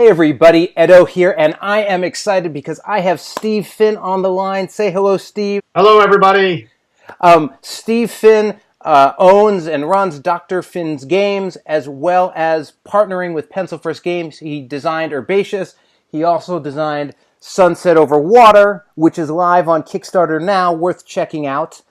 Hey everybody, Edo here, and I am excited because I have Steve Finn on the line. Say hello, Steve. Hello, everybody. Steve Finn owns and runs Dr.Finn Games, as well as partnering with Pencil First Games. He designed Herbaceous. He also designed Sunset Over Water, which is live on Kickstarter now, worth checking out.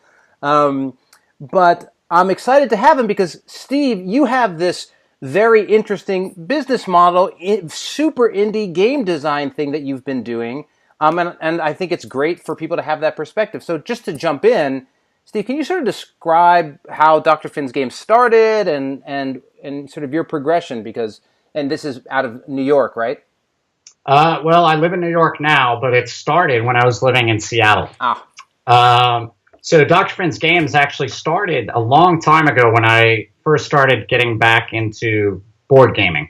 But I'm excited to have him because, Steve, you have this very interesting business model, super indie game design thing that you've been doing. And I think it's great for people to have that perspective. So just to jump in, Steve, can you sort of describe how Dr.Finn Games started and sort of your progression? And this is out of New York, right? Well, I live in New York now, but it started when I was living in Seattle. So Dr.Finn Games actually started a long time ago when I first started getting back into board gaming.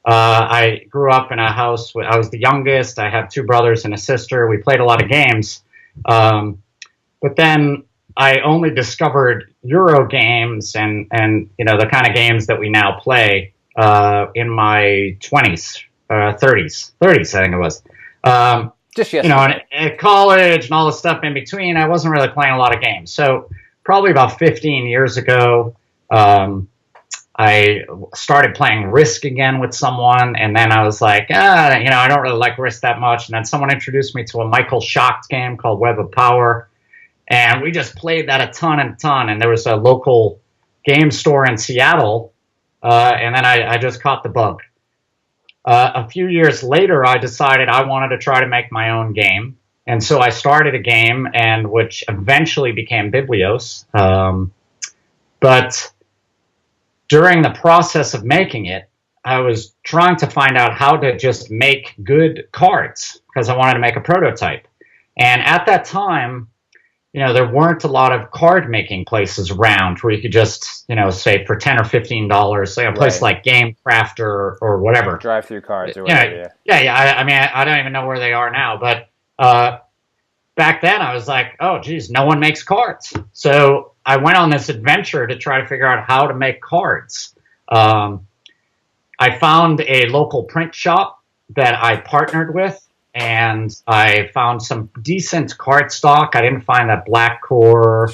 I grew up in a house where I was the youngest. I have two brothers and a sister. We played a lot of games. But then I only discovered Euro games and the kind of games that we now play in my 20s, 30s, I think it was. Just yesterday. At college and all the stuff in between, I wasn't really playing a lot of games. So probably about 15 years ago, I started playing Risk again with someone, and then I was like, I don't really like Risk that much. And then someone introduced me to a Michael Schacht game called Web of Power, and we just played that a ton. And there was a local game store in Seattle, and then I just caught the bug. A few years later, I decided I wanted to try to make my own game. And so I started a game, which eventually became Biblios. But during the process of making it, I was trying to find out how to just make good cards because I wanted to make a prototype. And at that time, there weren't a lot of card making places around where you could just, say for $10 or $15, say a place like Game Crafter or whatever. Drive-through cards or whatever. I mean, I don't even know where they are now. But back then I was like, oh, geez, no one makes cards. So I went on this adventure to try to figure out how to make cards. I found a local print shop that I partnered with. And I found some decent card stock. I didn't find that black core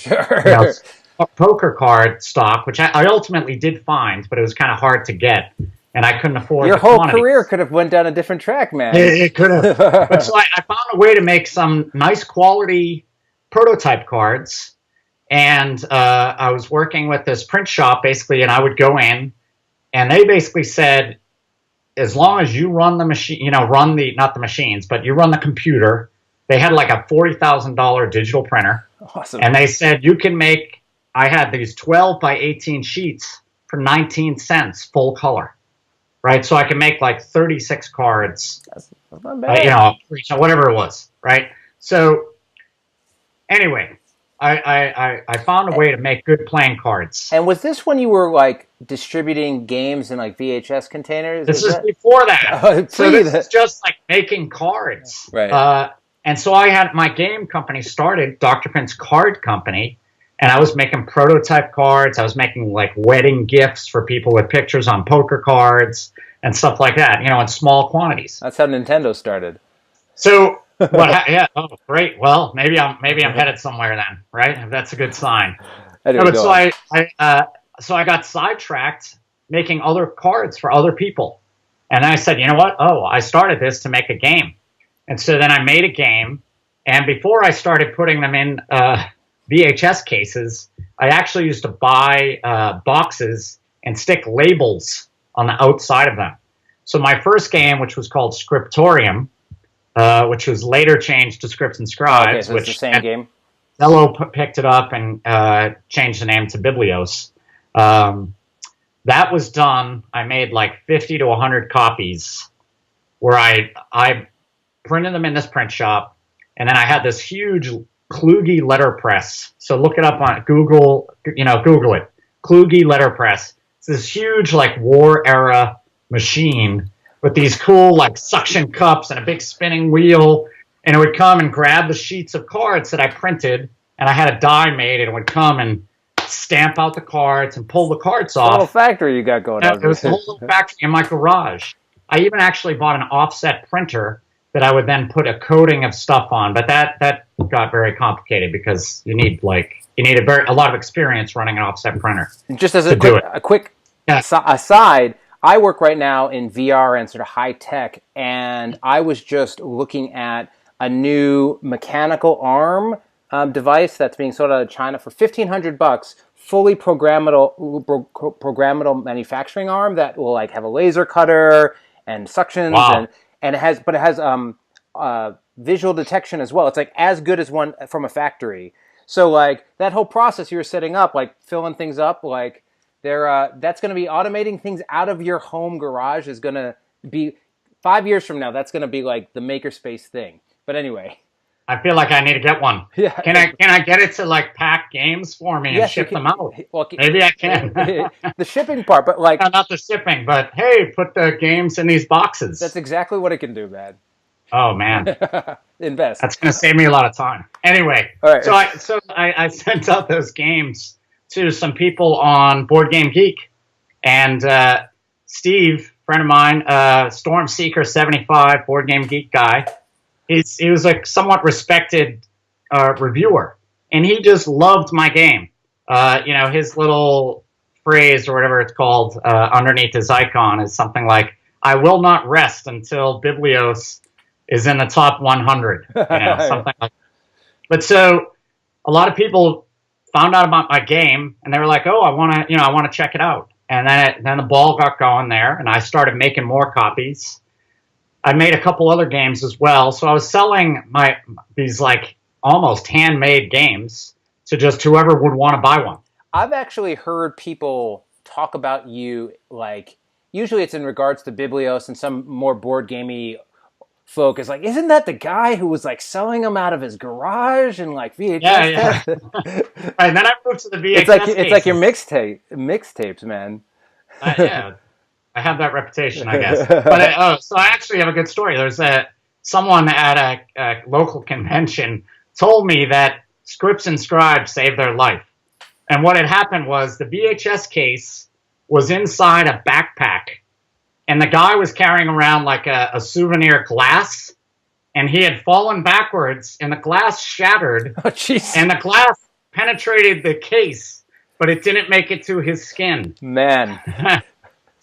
poker card stock, which I ultimately did find, but it was kind of hard to get, and I couldn't afford Your the whole quantity. Career could have went down a different track, man. It could have. But so I found a way to make some nice quality prototype cards, and I was working with this print shop, basically, and I would go in, and they basically said, as long as you run the machine, not the machines, but you run the computer. They had like a $40,000 digital printer. Awesome. And they said I had these 12 by 18 sheets for 19 cents full color, right? So I can make like 36 cards, That's not bad. whatever it was, right? So anyway, I found a way to make good playing cards. And was this when you were like distributing games in like VHS containers? This is before that. So this is just like making cards. Right. And so I had my game company started, Dr. Finn's Card Company, and I was making prototype cards. I was making like wedding gifts for people with pictures on poker cards and stuff like that, in small quantities. That's how Nintendo started. So yeah. Oh, great. Well, maybe I'm headed somewhere then, right? That's a good sign. So I got sidetracked making other cards for other people, and I said, you know what? Oh, I started this to make a game, and so then I made a game. And before I started putting them in VHS cases, I actually used to buy boxes and stick labels on the outside of them. So my first game, which was called Scriptorium, which was later changed to Scripts and Scribes. Okay, so it's the same game. Zello picked it up and changed the name to Biblios. That was done. I made like 50 to 100 copies where I printed them in this print shop, and then I had this huge Kluge letterpress. So look it up on Google, Google it. Kluge letterpress. It's this huge like war era machine with these cool like suction cups and a big spinning wheel, and it would come and grab the sheets of cards that I printed, and I had a die made, and it would come and stamp out the cards and pull the cards off. A little factory you got going on. There was a whole little factory in my garage. I even actually bought an offset printer that I would then put a coating of stuff on. But that got very complicated because you need a lot of experience running an offset printer. Just as to do it. a quick Yeah. aside, I work right now in VR and sort of high tech, and I was just looking at a new mechanical arm device that's being sold out of China for $1,500, fully programmable manufacturing arm that will like have a laser cutter and suctions Wow. and it has visual detection as well. It's like as good as one from a factory. So like that whole process you're setting up, like filling things up, like that's going to be automating things out of your home garage is going to be 5 years from now. That's going to be like the makerspace thing. But anyway, I feel like I need to get one. yeah. Can I get it to like pack games for me and ship them out? Well, Maybe I can. The shipping part, but like No, not the shipping, but hey, put the games in these boxes. that's exactly what it can do, man. Oh man, Invest. that's going to save me a lot of time. Anyway, all right. So I sent out those games to some people on Board Game Geek, and Steve, friend of mine, Storm Seeker 75, Board Game Geek guy. He was a somewhat respected reviewer, and he just loved my game. His little phrase or whatever it's called underneath his icon is something like, "I will not rest until Biblios is in the top 100." Something like that. But so a lot of people found out about my game, and they were like, "Oh, I want to check it out." And then the ball got going there, and I started making more copies. I made a couple other games as well. So I was selling these like almost handmade games to just whoever would want to buy one. I've actually heard people talk about you, like, usually it's in regards to Biblios and some more board gamey folk is like, isn't that the guy who was like selling them out of his garage and like VHS? Yeah. Right, and then I moved to the VHS. It's like your mixtapes, man. Yeah. I have that reputation, I guess. But so I actually have a good story. There's someone at a local convention told me that Scripts and Scribes saved their life. And what had happened was the VHS case was inside a backpack, and the guy was carrying around like a souvenir glass, and he had fallen backwards, and the glass shattered, Oh, jeez. and the glass penetrated the case, but it didn't make it to his skin. Man.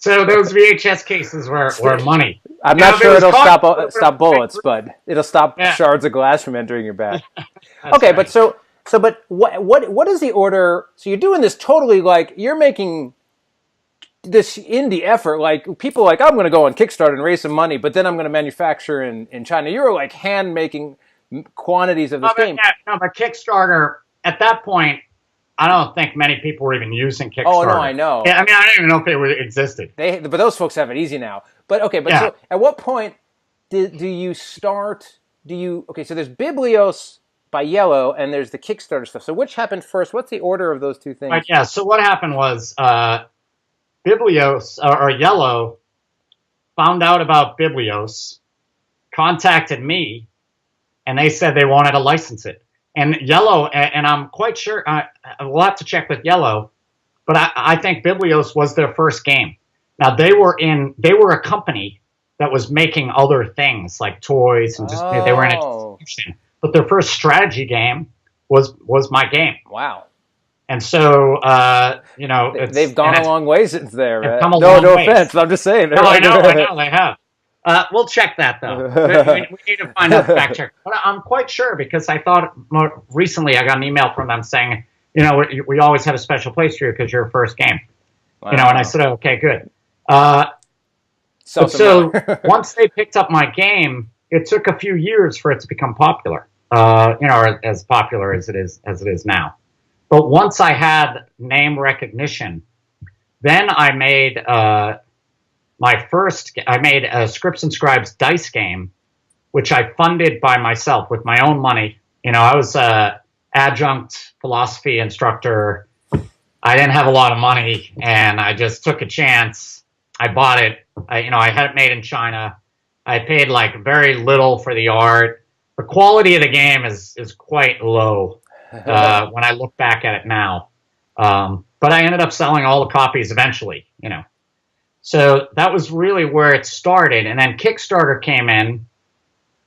So those VHS cases were money. I'm not sure it'll stop bullets, but it'll stop shards of glass from entering your back. Okay, right. But what is the order? So you're doing this totally like you're making this indie effort. Like people like I'm going to go on Kickstarter and raise some money, but then I'm going to manufacture in China. You're like hand making quantities of this game. But Kickstarter at that point, I don't think many people were even using Kickstarter. Oh, no, I know. Yeah, I mean, I don't even know if it existed. But those folks have it easy now. But okay, so at what point do you start? Okay, so there's Biblios by Yellow, and there's the Kickstarter stuff. So which happened first? What's the order of those two things? Right, yeah. So what happened was Biblios or Yellow found out about Biblios, contacted me, and they said they wanted to license it. And Yellow, and I'm quite sure, we'll have to check with Yellow, but I think Biblios was their first game. Now they were a company that was making other things like toys and they were in a, but their first strategy game was my game. Wow. And so, they've gone a long way since there. Right? No offense. I'm just saying. No, I know they have. We'll check that, though. We need to find out the fact check. But I'm quite sure because I thought more recently I got an email from them saying, we always have a special place for you because you're first game. Wow. And I said, okay, good. So once they picked up my game, it took a few years for it to become popular, or as popular as it is now. But once I had name recognition, then I made I made a Scripts and Scribes dice game, which I funded by myself with my own money. I was an adjunct philosophy instructor. I didn't have a lot of money, and I just took a chance. I bought it. I had it made in China. I paid like very little for the art. The quality of the game is quite low when I look back at it now. But I ended up selling all the copies eventually, So that was really where it started. And then Kickstarter came in.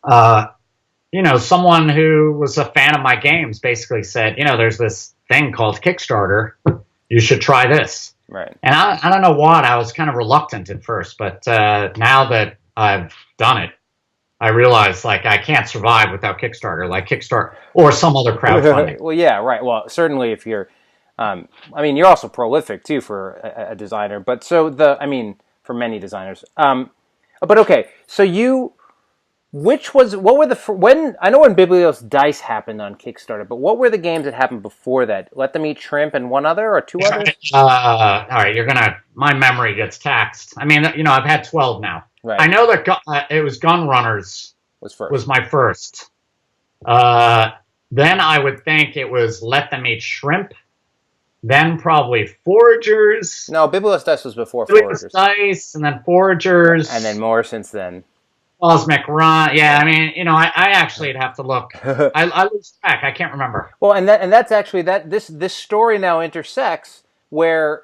Uh, someone who was a fan of my games basically said, there's this thing called Kickstarter. You should try this. Right. And I don't know what. I was kind of reluctant at first, but now that I've done it, I realize like I can't survive without Kickstarter, like Kickstarter or some other crowdfunding. Well, yeah, right. Well, certainly if you're, you're also prolific too for a designer. But for many designers. But okay, so when I know when Biblios Dice happened on Kickstarter, but what were the games that happened before that? Let Them Eat Shrimp and one other or two others? All right, my memory gets taxed. I mean, I've had 12 now. Right. I know that it was Gun Runners was my first. Then I would think it was Let Them Eat Shrimp. Then probably Foragers. No, Biblios Dice was before Foragers. Dice, and then Foragers. And then more since then. Cosmic Run. Yeah, I mean, I actually'd have to look. I lose track. I can't remember. Well, and that's actually this story now intersects where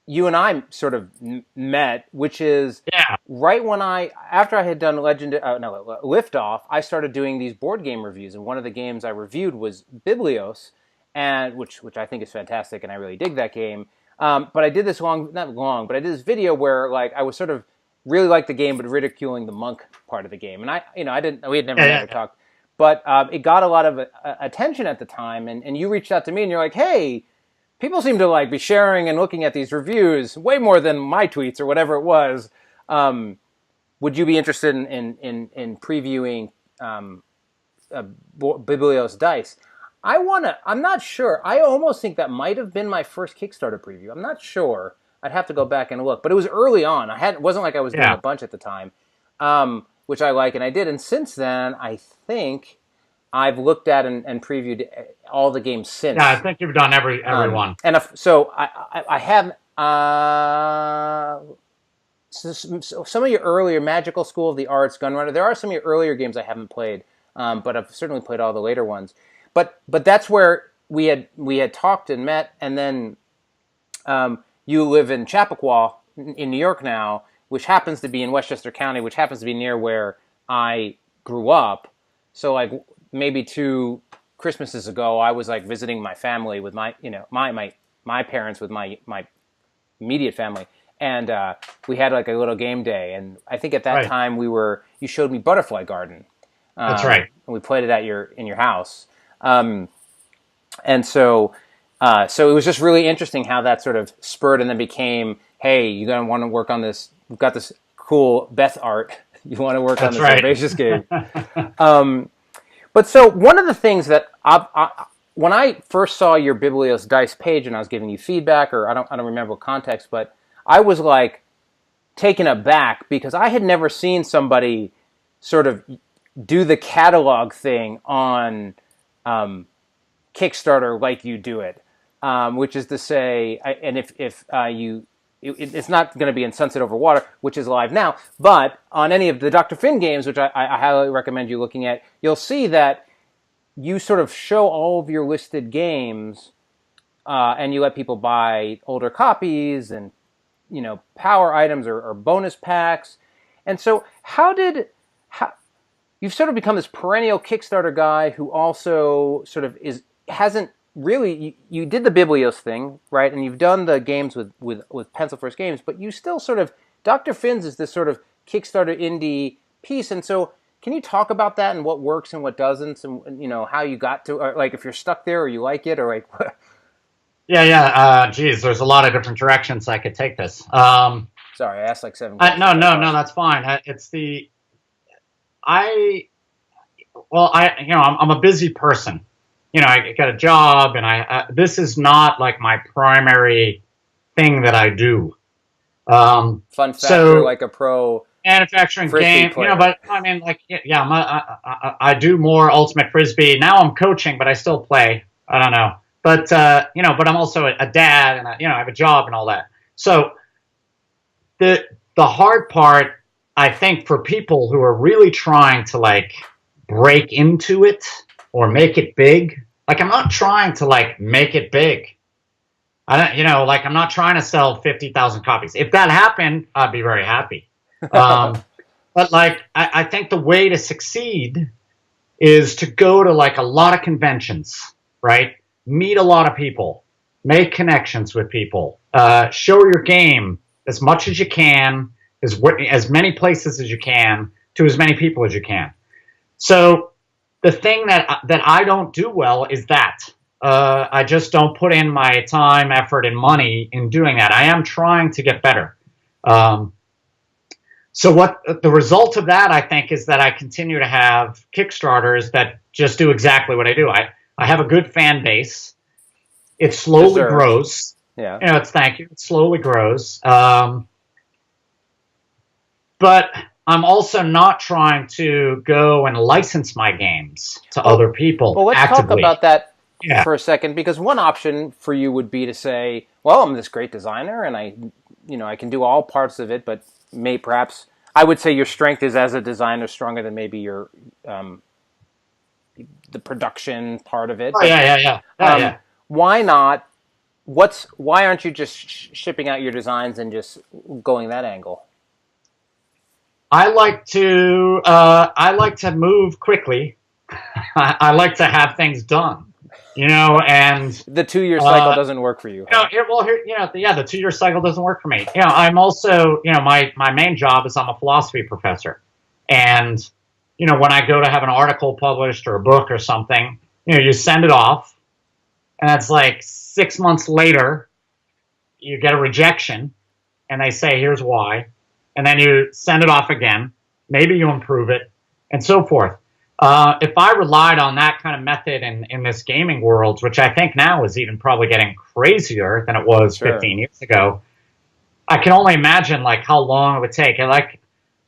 you and I sort of met, which is right when after I had done Liftoff, I started doing these board game reviews, and one of the games I reviewed was Biblios, and which I think is fantastic, and I really dig that game. But I did this but I did this video where like I was sort of really liked the game, but ridiculing the monk part of the game, and we had never talked, but it got a lot of attention at the time, and you reached out to me, and you're like, hey. People seem to like be sharing and looking at these reviews way more than my tweets or whatever it was. Would you be interested in previewing Biblios Dice? I'm not sure. I almost think that might have been my first Kickstarter preview. I'm not sure. I'd have to go back and look, but it was early on. It wasn't like I was doing a bunch at the time, which I like, and I did. And since then, I think I've looked at and previewed all the games since. Yeah, I think you've done every one. And so I have some of your earlier Magical School of the Arts, Gunrunner. There are some of your earlier games I haven't played, but I've certainly played all the later ones. But that's where we had talked and met, and then you live in Chappaqua in New York now, which happens to be in Westchester County, which happens to be near where I grew up. So like maybe 2 Christmases ago, I was like visiting my family with my parents with my immediate family, and we had like a little game day. And I think at that time you showed me Butterfly Garden. That's right. And we played it in your house, and so it was just really interesting how that sort of spurred and then became, hey, you're gonna want to work on this. We've got this cool Beth art. You want to work on this Herbaceous game. But so one of the things that when I first saw your Biblios Dice page and I was giving you feedback, or I don't remember what context, but I was like taken aback because I had never seen somebody sort of do the catalog thing on Kickstarter like you do it, which is to say, it's not going to be in Sunset Over Water, which is live now, but on any of the Dr.Finn games, which I highly recommend you looking at, you'll see that you sort of show all of your listed games, and you let people buy older copies and, power items or bonus packs. And so you've sort of become this perennial Kickstarter guy who also sort of hasn't really, you did the Biblios thing, right? And you've done the games with Pencil First Games, but you still sort of, Dr. Finn's is this sort of Kickstarter indie piece. And so can you talk about that and what works and what doesn't, and how you got to, or like if you're stuck there or you like it, or like what? Geez, there's a lot of different directions I could take this. Sorry, I asked like 7 questions. No, that's fine. I'm a busy person. I got a job, and this is not like my primary thing that I do. Fun fact, you're like a pro manufacturing game, player. But I mean, like, I do more ultimate frisbee. Now I'm coaching, but I still play. I don't know, but but I'm also a dad, and I have a job and all that. So the hard part, I think, for people who are really trying to like break into it or make it big. Like, I'm not trying to like make it big. I don't, like I'm not trying to sell 50,000 copies. If that happened, I'd be very happy. But like, I think the way to succeed is to go to like a lot of conventions, right? Meet a lot of people, make connections with people, show your game as much as you can, as many places as you can, to as many people as you can. So the thing that I don't do well is that. I just don't put in my time, effort, and money in doing that. I am trying to get better. So what the result of that, I think, is that I continue to have Kickstarters that just do exactly what I do. I have a good fan base. It slowly grows. Yeah. Thank you. It slowly grows. But I'm also not trying to go and license my games to other people. Well, let's actively. talk about that for a second, because one option for you would be to say, well, I'm this great designer and I can do all parts of it, but perhaps I would say your strength is as a designer stronger than maybe your the production part of it. Oh, yeah. Why not? Why aren't you just shipping out your designs and just going that angle? I like to move quickly. I like to have things done, and the 2-year cycle doesn't work for you. The 2-year cycle doesn't work for me. I'm also, my main job is I'm a philosophy professor, and when I go to have an article published or a book or something, you send it off, and it's like 6 months later, you get a rejection, and they say, here's why. And then you send it off again. Maybe you improve it, and so forth. If I relied on that kind of method in this gaming world, which I think now is even probably getting crazier than it was 15 years ago, I can only imagine like how long it would take. And like,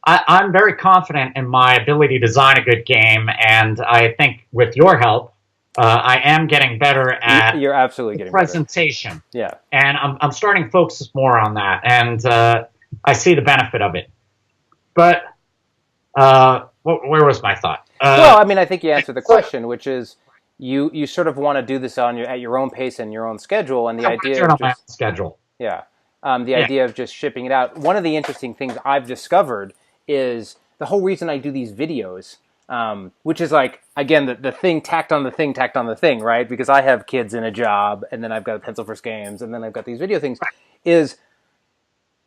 I'm very confident in my ability to design a good game, and I think with your help, I am getting better at You're absolutely getting presentation. Better. Yeah, and I'm starting to focus more on that, and I see the benefit of it. But where was my thought? Well, I mean, I think you answered the question, which is you sort of want to do this at your own pace and your own schedule, and the idea of my schedule. Yeah, idea of just shipping it out. One of the interesting things I've discovered is the whole reason I do these videos, which is like, again, the thing tacked on the thing, right? Because I have kids in a job, and then I've got Pencil First Games, and then I've got these video things, is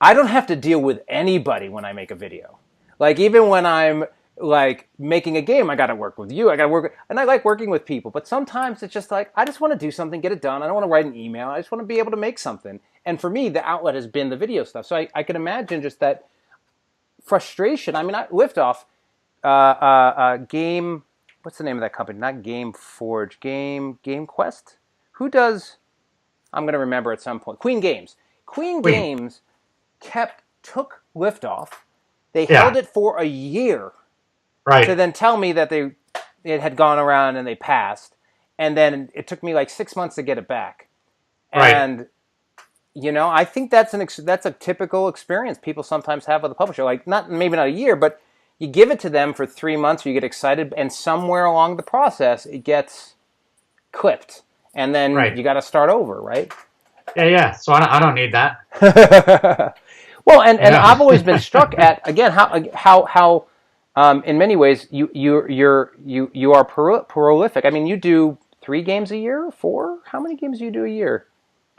I don't have to deal with anybody when I make a video. Like, even when I'm like making a game, I got to work with you. And I like working with people, but sometimes it's just like, I just want to do something, get it done. I don't want to write an email. I just want to be able to make something. And for me, the outlet has been the video stuff. So I can imagine just that frustration. I mean, Liftoff, Game, what's the name of that company? Not Game Forge, Game Quest? Who does, I'm going to remember at some point. Queen Games. Queen Games took Liftoff. They held it for a year, to then tell me that it had gone around and they passed, and then it took me like 6 months to get it back. And I think that's a typical experience people sometimes have with a publisher. Like, maybe not a year, but you give it to them for 3 months, or you get excited, and somewhere along the process it gets clipped, and then you got to start over, right? Yeah. So I don't need that. Well, and I've always been struck at, again, how in many ways you are prolific. I mean, you do 3 games a year, 4? How many games do you do a year?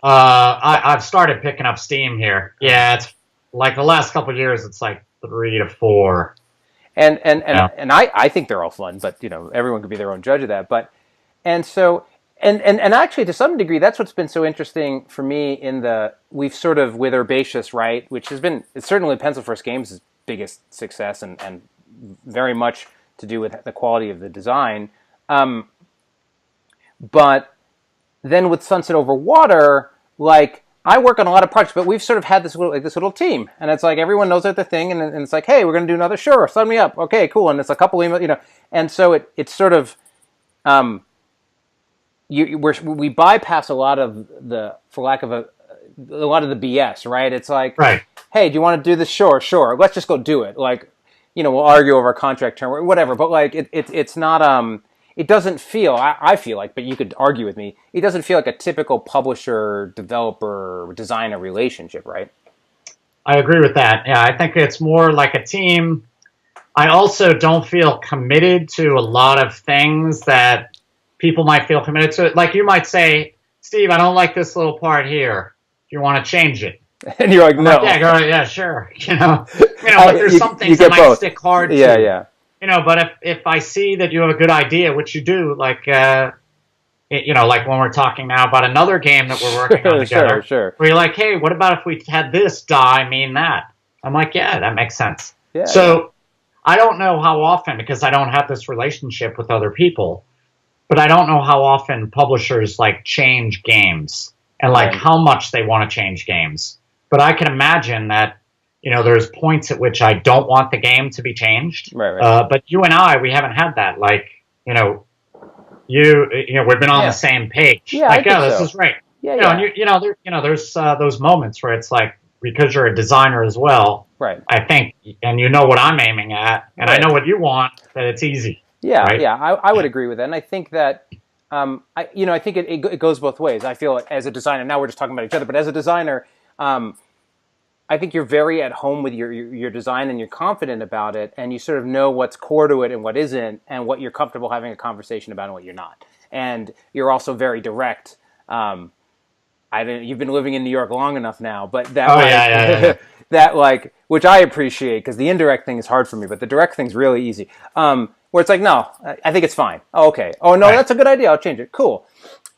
I've started picking up steam here. Yeah, it's like the last couple of years, it's like 3 to 4. And I think they're all fun, but everyone could be their own judge of that. But And actually, to some degree, that's what's been so interesting for me we've sort of, with Herbaceous, right, which it's certainly Pencil First Games' biggest success and very much to do with the quality of the design. But then with Sunset Over Water, like, I work on a lot of projects, but we've sort of had this little team, and it's like everyone knows their thing, and it's like, hey, we're going to do another, sure, sign me up, okay, cool, and it's a couple emails, and so it's sort of, we bypass a lot of for lack of a lot of the BS, right? It's like, hey, do you want to do this? Sure, let's just go do it. Like, we'll argue over a contract term or whatever, but like it's not it doesn't feel, I feel like, but you could argue with me, it doesn't feel like a typical publisher, developer, designer relationship, right? I agree with that. Yeah, I think it's more like a team. I also don't feel committed to a lot of things that people might feel committed to. Like you might say, Steve, I don't like this little part here. Do you want to change it? And you're like, I'm no. like, yeah, go, yeah, sure. But there's some things that might both. stick hard yeah, to. Yeah. But if I see that you have a good idea, which you do, like, like when we're talking now about another game that we're working on together, sure. where you're like, hey, what about if we had this die mean that? I'm like, yeah, that makes sense. Yeah, so I don't know how often, because I don't have this relationship with other people, but I don't know how often publishers like change games and like how much they want to change games. But I can imagine that, there's points at which I don't want the game to be changed. Right. But you and I, we haven't had that. Like, we've been on the same page. Yeah, like, this so. is right. Yeah, And there's those moments where it's like, because you're a designer as well, right? I think, and you know what I'm aiming at, and I know what you want, that it's easy. Yeah, right? yeah, I would agree with that, and I think that, I think it goes both ways. I feel like as a designer, now we're just talking about each other, but as a designer, I think you're very at home with your design, and you're confident about it, and you sort of know what's core to it and what isn't, and what you're comfortable having a conversation about and what you're not. And you're also very direct. You've been living in New York long enough now, but that that like, which I appreciate, because the indirect thing is hard for me, but the direct thing's really easy. Where it's like, no, I think it's fine. Oh, okay. Oh no, that's a good idea. I'll change it. Cool.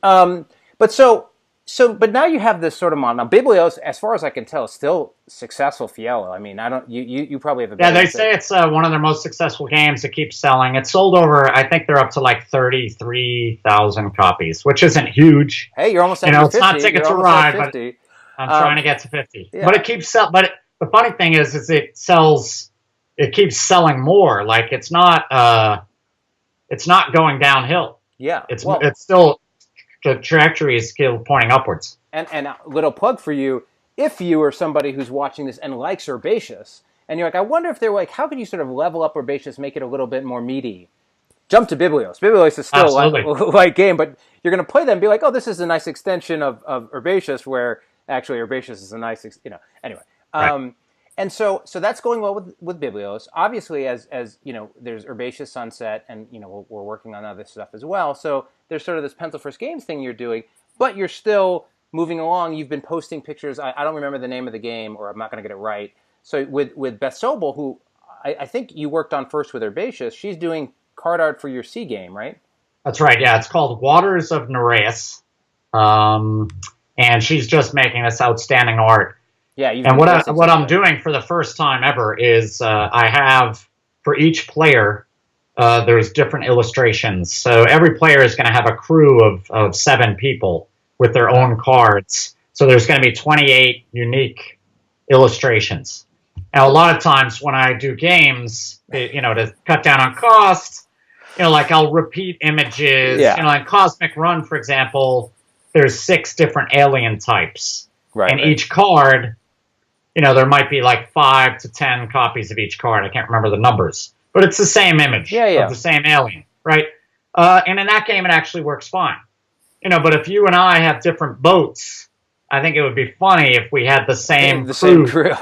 But now you have this sort of model. Now, Biblios, as far as I can tell, is still successful for Yellow. I mean, you probably have a better. Yeah, they say it's one of their most successful games. It keeps selling. It's sold over, I think they're up to like 33,000 copies, which isn't huge. Hey, you're almost at 50. It's not Ticket to Ride, but I'm trying to get to 50. Yeah. But it keeps selling. But the funny thing is it keeps selling more. Like it's not going downhill. Yeah, it's still. The trajectory is still pointing upwards. And a little plug for you, if you are somebody who's watching this and likes Herbaceous, and you're like, I wonder if they're like, how could you sort of level up Herbaceous, make it a little bit more meaty? Jump to Biblios. Biblios is still a light game, but you're going to play them and be like, oh, this is a nice extension of Herbaceous, where actually Herbaceous is a nice, anyway. Right. And so that's going well with Biblios. Obviously, as there's Herbaceous Sunset, and we're working on other stuff as well. So there's sort of this Pencil First Games thing you're doing, but you're still moving along. You've been posting pictures. I don't remember the name of the game, or I'm not going to get it right. So with Beth Sobel, who I think you worked on first with Herbaceous, she's doing card art for your C game, right? That's right. Yeah, it's called Waters of Nereus, and she's just making this outstanding art. Yeah, and what I'm doing for the first time ever is I have, for each player, there's different illustrations. So every player is going to have a crew of 7 people with their own cards. So there's going to be 28 unique illustrations. Now, a lot of times when I do games, to cut down on cost, like I'll repeat images. Yeah. In Cosmic Run, for example, there's 6 different alien types. Right. And each card, there might be like 5 to 10 copies of each card. I can't remember the numbers. But it's the same image of the same alien, right? And in that game, it actually works fine. But if you and I have different boats, I think it would be funny if we had the same crew.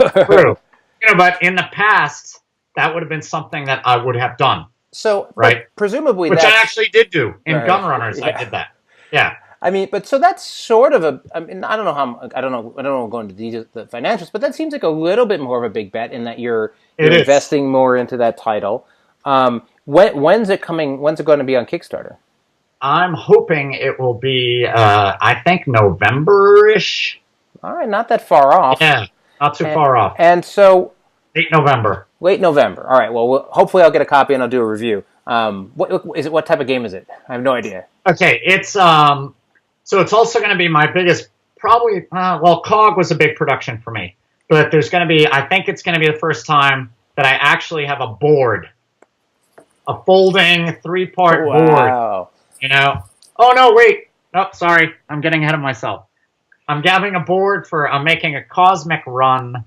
But in the past, that would have been something that I would have done. So, right? Presumably, which I actually did do in Gunrunners. Yeah. I did that. Yeah. I mean, but so that's sort of I don't know go into the financials, but that seems like a little bit more of a big bet in that you're investing more into that title. When's it coming? When's it going to be on Kickstarter? I'm hoping it will be, I think November-ish. All right, not that far off. Yeah, not too far off. And so late November. All right. Well, hopefully I'll get a copy and I'll do a review. What type of game is it? I have no idea. Okay, it's so it's also going to be my biggest, probably, COG was a big production for me. But there's going to be, I think it's going to be the first time that I actually have a board. A folding 3-part board. Oh, no, wait. Oh, sorry. I'm getting ahead of myself. I'm having a board I'm making a Cosmic Run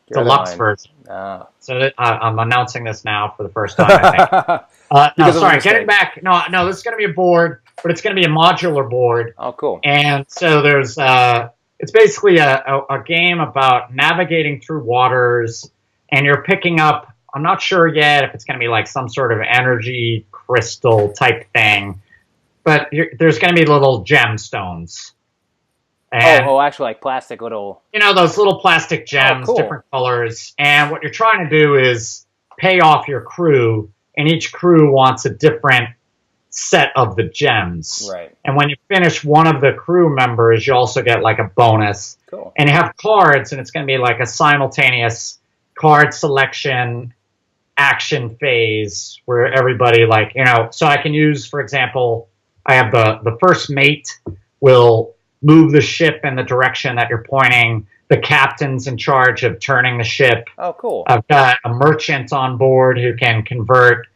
Your other deluxe line. version. Oh. So I'm announcing this now for the first time, I think. No, sorry, getting back. No, this is going to be a board, but it's going to be a modular board. Oh, cool. And so there's, it's basically a game about navigating through waters, and you're picking up, I'm not sure yet if it's going to be like some sort of energy crystal type thing, but there's going to be little gemstones. And, actually, like plastic little... those little plastic gems, cool. Different colors. And what you're trying to do is pay off your crew, and each crew wants a different set of the gems. Right. And when you finish one of the crew members, you also get like a bonus. Cool. And you have cards, and it's going to be like a simultaneous card selection action phase where everybody so I can use, for example, I have the first mate will move the ship in the direction that you're pointing. The captain's in charge of turning the ship. Oh, cool. I've got a merchant on board who can convert,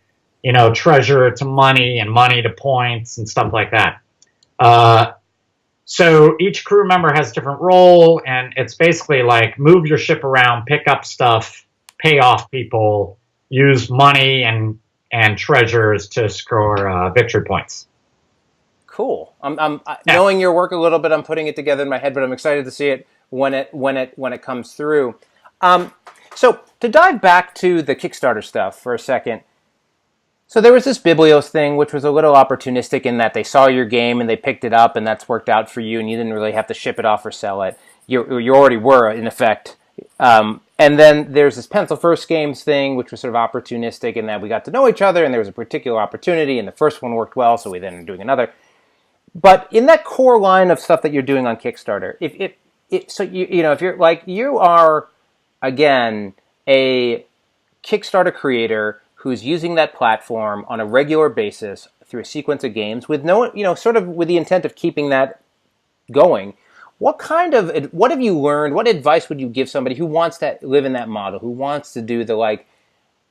treasure to money and money to points and stuff like that. So each crew member has a different role, and it's basically like move your ship around, pick up stuff, pay off people, use money and treasures to score victory points. Cool. I'm knowing your work a little bit. I'm putting it together in my head, but I'm excited to see it when it comes through. So to dive back to the Kickstarter stuff for a second. So there was this Biblios thing, which was a little opportunistic in that they saw your game and they picked it up, and that's worked out for you, and you didn't really have to ship it off or sell it. You already were, in effect. And then there's this Pencil First Games thing, which was sort of opportunistic in that we got to know each other, and there was a particular opportunity, and the first one worked well, so we then are doing another. But in that core line of stuff that you're doing on Kickstarter, if you're like, you are, again, a Kickstarter creator who's using that platform on a regular basis through a sequence of games with sort of with the intent of keeping that going, what have you learned? What advice would you give somebody who wants to live in that model, who wants to do the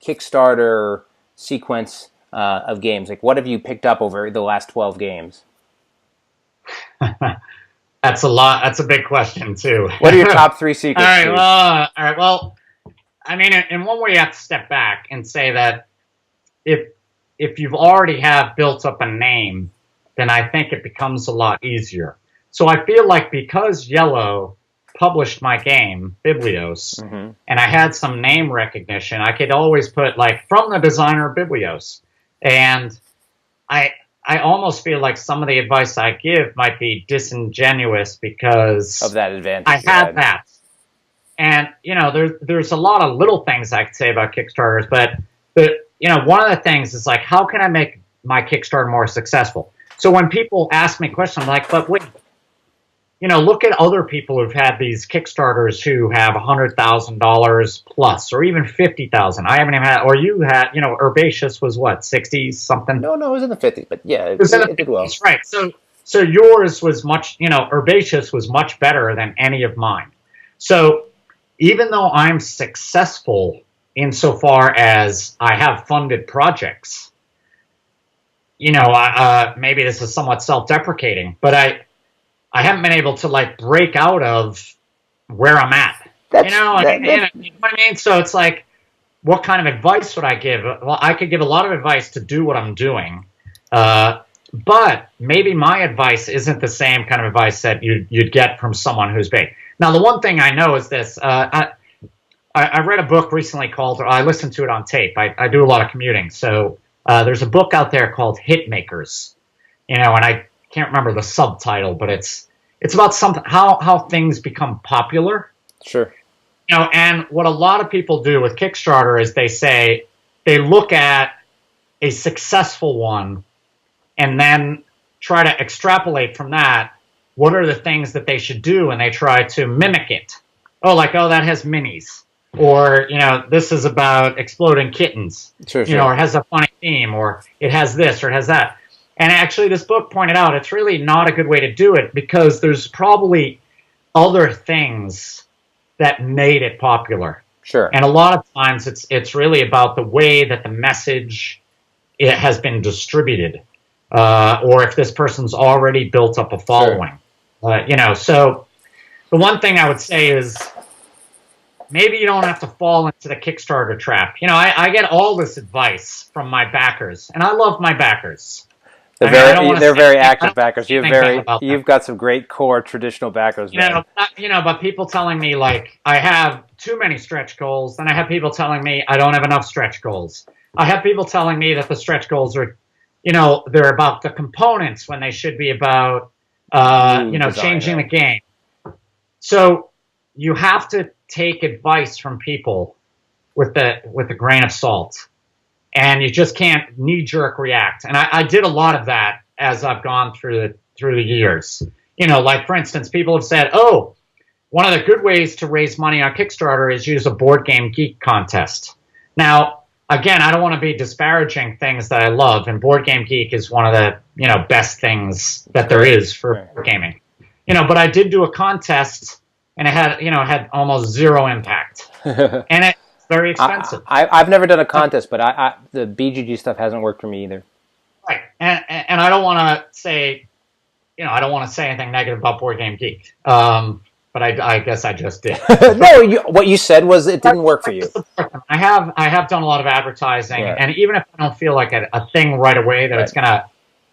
Kickstarter sequence of games? Like, what have you picked up over the last 12 games? That's a lot. That's a big question too. What are your top 3 secrets? All right. Well, I mean, in one way, you have to step back and say that if you've already have built up a name, then I think it becomes a lot easier. So I feel like because Yellow published my game, Biblios, and I had some name recognition, I could always put from the designer of Biblios. And I almost feel like some of the advice I give might be disingenuous because of that advantage. I had that. And, there's a lot of little things I could say about Kickstarters, but one of the things is how can I make my Kickstarter more successful? So when people ask me questions, I'm like, but wait, look at other people who've had these Kickstarters who have $100,000 plus, or even 50,000. I haven't even had, or you had, Herbaceous was what, 60 something? No, it was in the 50s, but yeah, it did well. Right. So yours was much, Herbaceous was much better than any of mine. So even though I'm successful insofar as I have funded projects, maybe this is somewhat self-deprecating, but I haven't been able to break out of where I'm at. You know what I mean? So it's what kind of advice would I give? Well, I could give a lot of advice to do what I'm doing, but maybe my advice isn't the same kind of advice that you'd get from someone who's big. Now, the one thing I know is this. I read a book recently called, or I listened to it on tape. I do a lot of commuting. So there's a book out there called Hitmakers, and I can't remember the subtitle, but it's about something, how things become popular. Sure. And what a lot of people do with Kickstarter is they look at a successful one and then try to extrapolate from that. What are the things that they should do? And they try to mimic it. That has minis. Or, this is about exploding kittens. Sure. Or it has a funny theme, or it has this, or it has that. And actually, this book pointed out it's really not a good way to do it because there's probably other things that made it popular. Sure. And a lot of times it's really about the way that the message it has been distributed, or if this person's already built up a following. Sure. So the one thing I would say is maybe you don't have to fall into the Kickstarter trap. You know, I get all this advice from my backers, and I love my backers. They're very active backers. You've About got some great core traditional backers, man. but people telling me like I have too many stretch goals, then I have people telling me I don't have enough stretch goals. I have people telling me that the stretch goals are, they're about the components when they should be about, changing the game. So you have to take advice from people with a grain of salt, and you just can't knee-jerk react. And I did a lot of that as I've gone through the years. Like for instance, people have said, "Oh, one of the good ways to raise money on Kickstarter is use a Board Game Geek contest." Now, again, I don't want to be disparaging things that I love, and Board Game Geek is one of the best things that there is for gaming. But I did do a contest, and it had almost zero impact, and it's very expensive. I've never done a contest, but the BGG stuff hasn't worked for me either. Right, and I don't want to say, I don't want to say anything negative about Board Game Geek. But I guess I just did. No, what you said was it didn't work for you. I have done a lot of advertising, and even if I don't feel like a thing right away that it's going to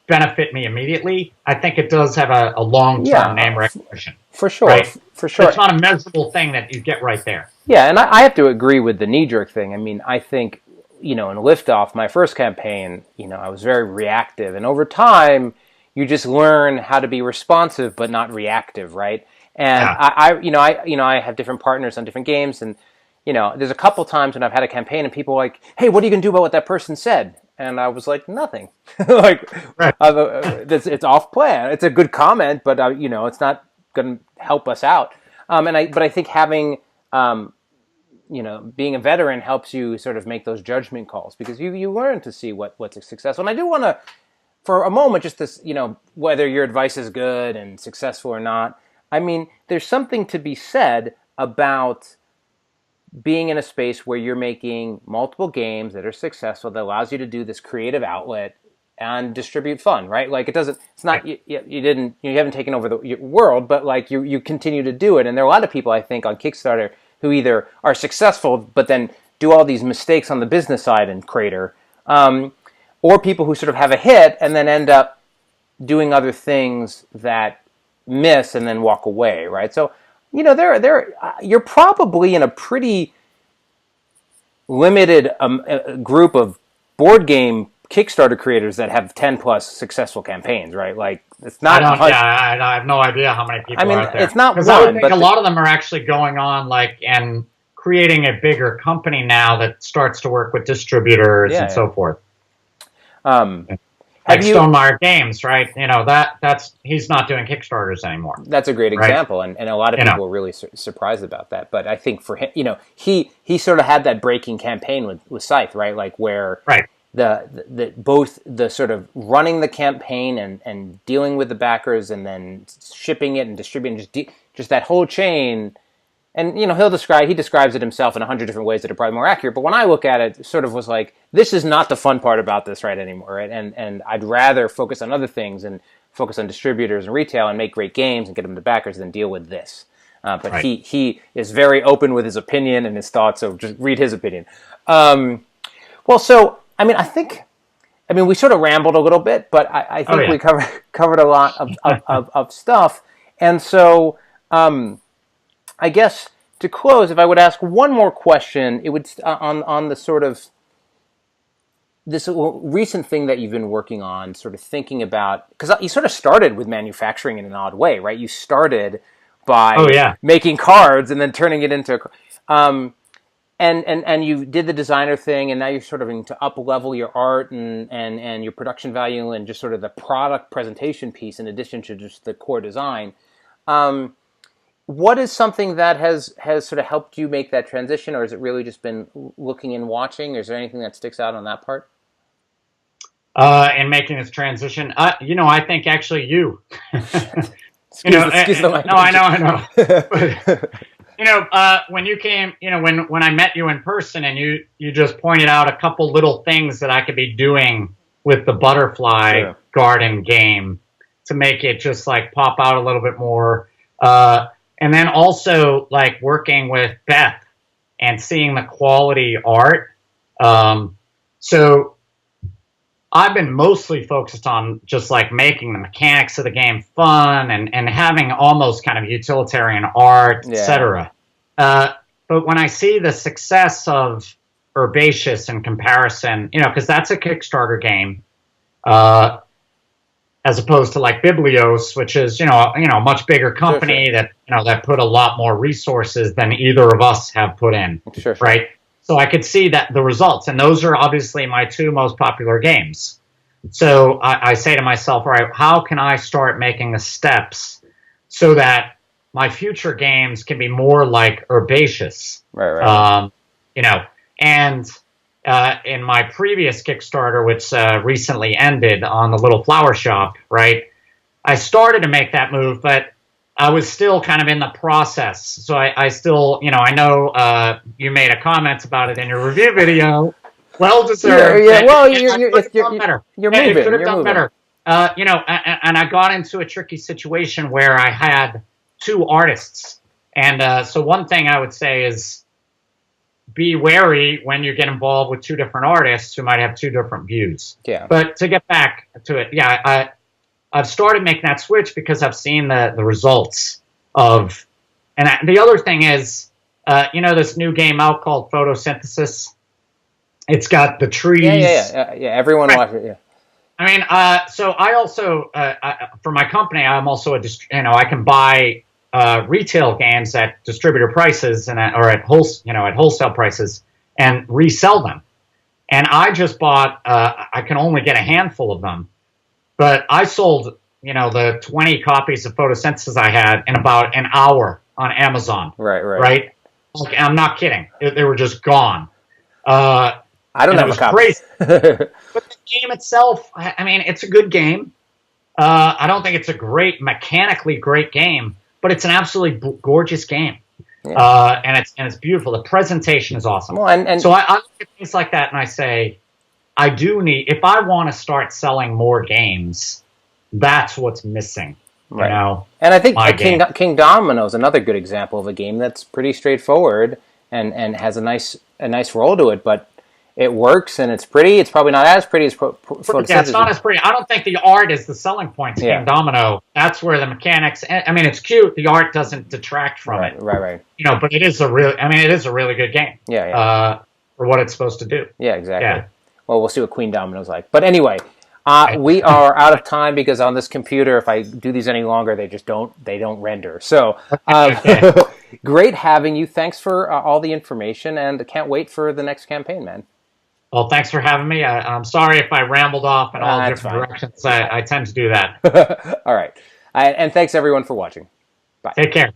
benefit me immediately, I think it does have a long-term name recognition. For sure, right? For sure. It's not a measurable thing that you get right there. Yeah, and I have to agree with the knee-jerk thing. I mean, I think, in Liftoff, my first campaign, I was very reactive, and over time, you just learn how to be responsive but not reactive, right? And I have different partners on different games, and there's a couple times when I've had a campaign and people are like, "Hey, what are you gonna do about what that person said?" And I was like, "Nothing." It's off plan. It's a good comment, but it's not gonna help us out. But I think having being a veteran helps you sort of make those judgment calls, because you learn to see what's successful. And I do want to, for a moment, just this, whether your advice is good and successful or not. I mean, there's something to be said about being in a space where you're making multiple games that are successful, that allows you to do this creative outlet and distribute fun, right? Like you haven't taken over the world, but like you continue to do it. And there are a lot of people, I think, on Kickstarter who either are successful but then do all these mistakes on the business side and crater, or people who sort of have a hit and then end up doing other things that miss and then walk away, right? So, you're probably in a pretty limited group of board game Kickstarter creators that have 10 plus successful campaigns, right? Like it's not. I have no idea how many people are out there. It's not one, I would think a lot of them are actually going on and creating a bigger company now that starts to work with distributors and so forth. Like Stonemeyer Games, right? That's he's not doing Kickstarters anymore. That's a great example, and a lot of people were really surprised about that. But I think for him, he sort of had that breaking campaign with Scythe, right? Like where the both the sort of running the campaign and dealing with the backers and then shipping it and distributing just that whole chain. And he describes it himself in 100 different ways that are probably more accurate. But when I look at it, sort of was like, this is not the fun part about this right anymore, right? And I'd rather focus on other things and focus on distributors and retail and make great games and get them to backers than deal with this. But he is very open with his opinion and his thoughts, so just read his opinion. We sort of rambled a little bit, but I think we covered a lot of stuff. And so I guess to close, if I would ask one more question, it would on the sort of this recent thing that you've been working on, sort of thinking about, because you sort of started with manufacturing in an odd way, right? You started by making cards and then turning it into, and you did the designer thing, and now you're sort of to up level your art and your production value and just sort of the product presentation piece in addition to just the core design. What is something that has sort of helped you make that transition, or has it really just been looking and watching? Is there anything that sticks out on that part? In making this transition, I think actually you. Excuse the language. No, I know. But, when you came, when I met you in person, and you just pointed out a couple little things that I could be doing with the butterfly garden game to make it just like pop out a little bit more. And then also like working with Beth and seeing the quality art. So I've been mostly focused on just like making the mechanics of the game fun and having almost kind of utilitarian art, etc. But when I see the success of Herbaceous in comparison, because that's a Kickstarter game, as opposed to like Biblios, which is a much bigger company that that put a lot more resources than either of us have put in, right? So I could see that the results, and those are obviously my two most popular games. So I say to myself, all right, how can I start making the steps so that my future games can be more like Herbaceous, right. And in my previous Kickstarter, which recently ended on the Little Flower Shop, right, I started to make that move, but I was still kind of in the process. So I still, I know you made a comment about it in your review video. Well deserved. Yeah. Well, you're moving. It could have done better. And I got into a tricky situation where I had two artists. And so one thing I would say is be wary when you get involved with two different artists who might have two different views. Yeah. But to get back to it, I've started making that switch because I've seen the results of, the other thing is, this new game out called Photosynthesis. It's got the trees. Yeah. Everyone watch it. Yeah. I mean, so I also, for my company, I'm also I can buy retail games at distributor prices or at wholesale prices and resell them. And I just bought. I can only get a handful of them. But I sold, the 20 copies of Photosynthesis I had in about an hour on Amazon. Right? Like, I'm not kidding. They were just gone. I don't have a copy. Crazy. But the game itself, I mean, it's a good game. I don't think it's a mechanically great game, but it's an absolutely gorgeous game. Yeah. And it's beautiful. The presentation is awesome. Well, and so I look at things like that and I say, I do need, if I want to start selling more games, that's what's missing. Right. And I think King Domino is another good example of a game that's pretty straightforward and has a nice roll to it, but it works and it's pretty. It's probably not as pretty as Photosynthesis. Yeah, it's not as pretty. I don't think the art is the selling point to King Domino. That's where the mechanics. I mean, it's cute. The art doesn't detract from it. Right. But it is a really good game. Yeah. For what it's supposed to do. Yeah, exactly. Yeah. Well, we'll see what Queen Domino's like. But anyway, we are out of time because on this computer, if I do these any longer, they don't render. So great having you. Thanks for all the information, and can't wait for the next campaign, man. Well, thanks for having me. I'm sorry if I rambled off in all different directions. I tend to do that. All right. And thanks, everyone, for watching. Bye. Take care.